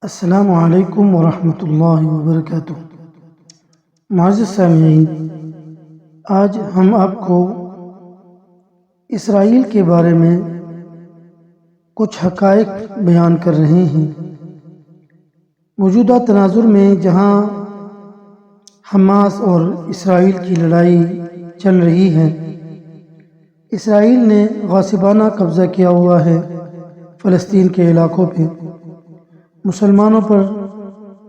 السلام علیکم ورحمۃ اللہ وبرکاتہ۔ معزز سامعین، آج ہم آپ کو اسرائیل کے بارے میں کچھ حقائق بیان کر رہے ہیں۔ موجودہ تناظر میں جہاں حماس اور اسرائیل کی لڑائی چل رہی ہے، اسرائیل نے غاصبانہ قبضہ کیا ہوا ہے فلسطین کے علاقوں پہ، مسلمانوں پر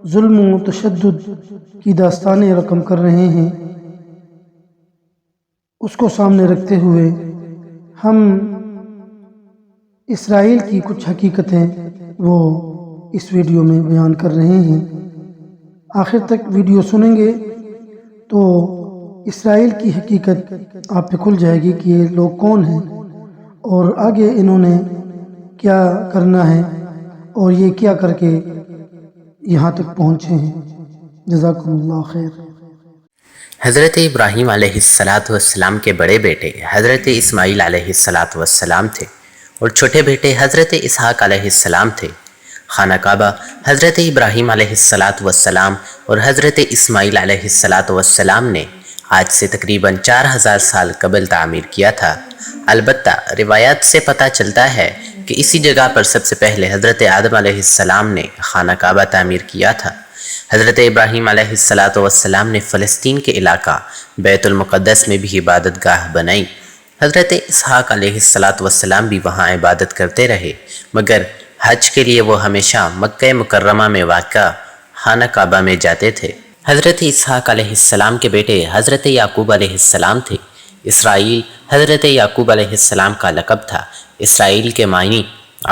ظلم و تشدد کی داستانیں رقم کر رہے ہیں۔ اس کو سامنے رکھتے ہوئے ہم اسرائیل کی کچھ حقیقتیں وہ اس ویڈیو میں بیان کر رہے ہیں۔ آخر تک ویڈیو سنیں گے تو اسرائیل کی حقیقت آپ پہ کھل جائے گی کہ یہ لوگ کون ہیں اور آگے انہوں نے کیا کرنا ہے اور یہ کیا کر کے یہاں تک پہنچے ہیں۔ جزاکم اللہ خیر۔ حضرت ابراہیم علیہ السلام کے بڑے بیٹے حضرت اسماعیل علیہ السلام تھے اور چھوٹے بیٹے حضرت اسحاق علیہ السلام تھے۔ خانہ کعبہ حضرت ابراہیم علیہ السلام اور حضرت اسماعیل علیہ السلام نے آج سے تقریباً 4000 سال قبل تعمیر کیا تھا۔ البتہ روایات سے پتہ چلتا ہے کہ اسی جگہ پر سب سے پہلے حضرت آدم علیہ السلام نے خانہ کعبہ تعمیر کیا تھا۔ حضرت ابراہیم علیہ السلام نے فلسطین کے علاقہ بیت المقدس میں بھی عبادت گاہ بنائی۔ حضرت اسحاق علیہ السلام بھی وہاں عبادت کرتے رہے، مگر حج کے لیے وہ ہمیشہ مکہ مکرمہ میں واقع خانہ کعبہ میں جاتے تھے۔ حضرت اسحاق علیہ السلام کے بیٹے حضرت یعقوب علیہ السلام تھے۔ اسرائیل حضرت یعقوب علیہ السلام کا لقب تھا۔ اسرائیل کے معنی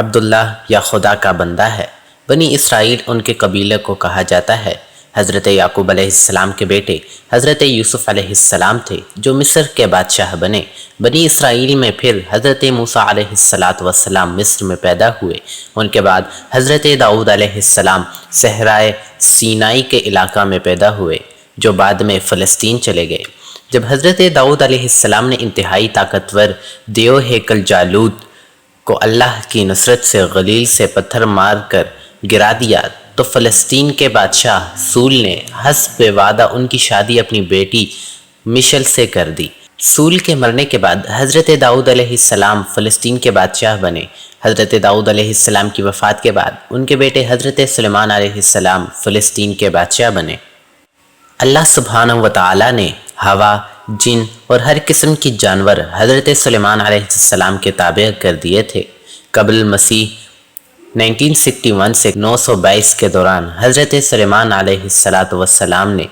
عبداللہ یا خدا کا بندہ ہے۔ بنی اسرائیل ان کے قبیلے کو کہا جاتا ہے۔ حضرت یعقوب علیہ السلام کے بیٹے حضرت یوسف علیہ السلام تھے جو مصر کے بادشاہ بنے۔ بنی اسرائیل میں پھر حضرت موسیٰ علیہ السلام مصر میں پیدا ہوئے۔ ان کے بعد حضرت داؤد علیہ السلام صحرائے سینائی کے علاقہ میں پیدا ہوئے جو بعد میں فلسطین چلے گئے۔ جب حضرت داؤد علیہ السلام نے انتہائی طاقتور دیو ہیکل جالوت کو اللہ کی نصرت سے غلیل سے پتھر مار کر گرا دیا تو فلسطین کے بادشاہ سول نے حسب وعدہ ان کی شادی اپنی بیٹی مشل سے کر دی۔ سول کے مرنے کے بعد حضرت داؤد علیہ السلام فلسطین کے بادشاہ بنے۔ حضرت داؤد علیہ السلام کی وفات کے بعد ان کے بیٹے حضرت سلیمان علیہ السلام فلسطین کے بادشاہ بنے۔ اللہ سبحانہ و تعالی نے ہوا، جن اور ہر قسم کی جانور حضرت سلیمان علیہ السلام کے تابع کر دیے تھے۔ قبل مسیح 1961 سے 922 کے دوران حضرت سلیمان علیہ السلام نے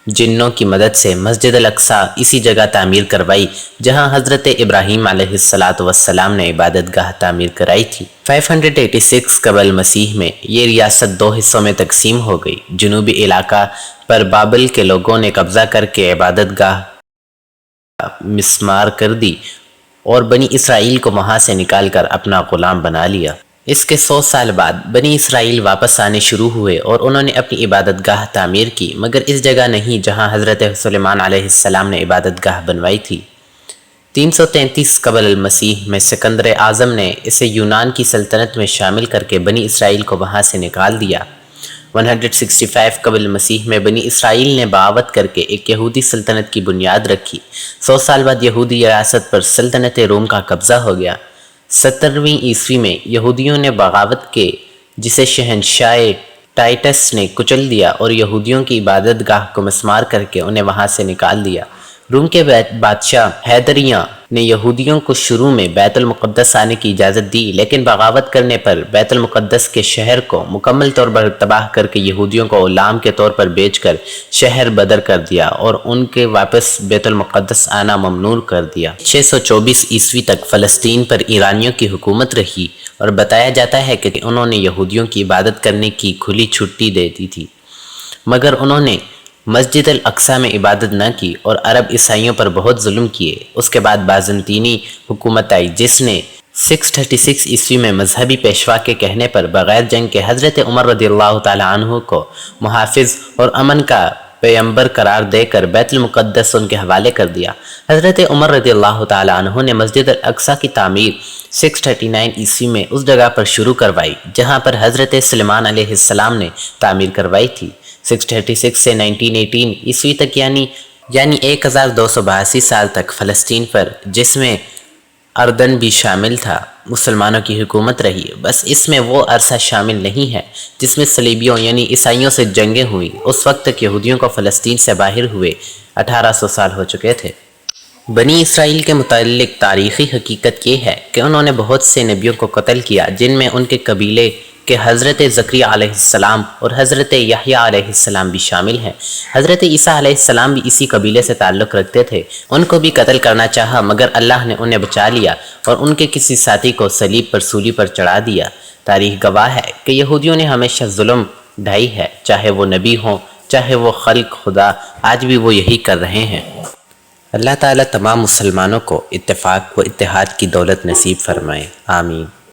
جنوں کی مدد سے مسجد الاقصیٰ اسی جگہ تعمیر کروائی جہاں حضرت ابراہیم علیہ السلام نے عبادت گاہ تعمیر کرائی تھی۔ 586 قبل مسیح میں یہ ریاست 2 حصوں میں تقسیم ہو گئی۔ جنوبی علاقہ پر بابل کے لوگوں نے قبضہ کر کے عبادت گاہ مسمار کر دی اور بنی اسرائیل کو وہاں سے نکال کر اپنا غلام بنا لیا۔ اس کے 100 سال بعد بنی اسرائیل واپس آنے شروع ہوئے اور انہوں نے اپنی عبادت گاہ تعمیر کی، مگر اس جگہ نہیں جہاں حضرت سلیمان علیہ السلام نے عبادت گاہ بنوائی تھی۔ 333 قبل المسیح میں سکندر اعظم نے اسے یونان کی سلطنت میں شامل کر کے بنی اسرائیل کو وہاں سے نکال دیا۔ 165 قبل مسیح میں بنی اسرائیل نے بغاوت کر کے ایک یہودی سلطنت کی بنیاد رکھی۔ 100 سال بعد یہودی ریاست پر سلطنت روم کا قبضہ ہو گیا۔ 70ویں عیسوی میں یہودیوں نے بغاوت کے جسے شہنشاہ ٹائٹس نے کچل دیا اور یہودیوں کی عبادت گاہ کو مسمار کر کے انہیں وہاں سے نکال دیا۔ روم کے بادشاہ حیدریہ نے یہودیوں کو شروع میں بیت المقدس آنے کی اجازت دی، لیکن بغاوت کرنے پر بیت المقدس کے شہر کو مکمل طور پر تباہ کر کے یہودیوں کو غلام کے طور پر بیچ کر شہر بدر کر دیا اور ان کے واپس بیت المقدس آنا ممنوع کر دیا۔ 624 عیسوی تک فلسطین پر ایرانیوں کی حکومت رہی اور بتایا جاتا ہے کہ انہوں نے یہودیوں کی عبادت کرنے کی کھلی چھٹی دے دی تھی، مگر انہوں نے مسجد الاقصیٰ میں عبادت نہ کی اور عرب عیسائیوں پر بہت ظلم کیے۔ اس کے بعد بازنطینی حکومت آئی جس نے 636 عیسوی میں مذہبی پیشوا کے کہنے پر بغیر جنگ کے حضرت عمر رضی اللہ تعالی عنہ کو محافظ اور امن کا پیغمبر قرار دے کر بیت المقدس ان کے حوالے کر دیا۔ حضرت عمر رضی اللہ تعالیٰ عنہ نے مسجد الاقصیٰ کی تعمیر 639 عیسوی میں اس جگہ پر شروع کروائی جہاں پر حضرت سلیمان علیہ السلام نے تعمیر کروائی تھی۔ 636 سے 1918 عیسوی تک یعنی 1282 سال تک فلسطین پر، جس میں اردن بھی شامل تھا، مسلمانوں کی حکومت رہی۔ بس اس میں وہ عرصہ شامل نہیں ہے جس میں صلیبیوں یعنی عیسائیوں سے جنگیں ہوئی۔ اس وقت تک یہودیوں کو فلسطین سے باہر ہوئے 1800 سال ہو چکے تھے۔ بنی اسرائیل کے متعلق تاریخی حقیقت یہ ہے کہ انہوں نے بہت سے نبیوں کو قتل کیا، جن میں ان کے قبیلے کہ حضرت زکریا علیہ السلام اور حضرت یحییٰ علیہ السلام بھی شامل ہیں۔ حضرت عیسیٰ علیہ السلام بھی اسی قبیلے سے تعلق رکھتے تھے۔ ان کو بھی قتل کرنا چاہا مگر اللہ نے انہیں بچا لیا اور ان کے کسی ساتھی کو صلیب پر سولی پر چڑھا دیا۔ تاریخ گواہ ہے کہ یہودیوں نے ہمیشہ ظلم ڈھائی ہے، چاہے وہ نبی ہوں چاہے وہ خلق خدا، آج بھی وہ یہی کر رہے ہیں۔ اللہ تعالیٰ تمام مسلمانوں کو اتفاق و اتحاد کی دولت نصیب فرمائے، آمین۔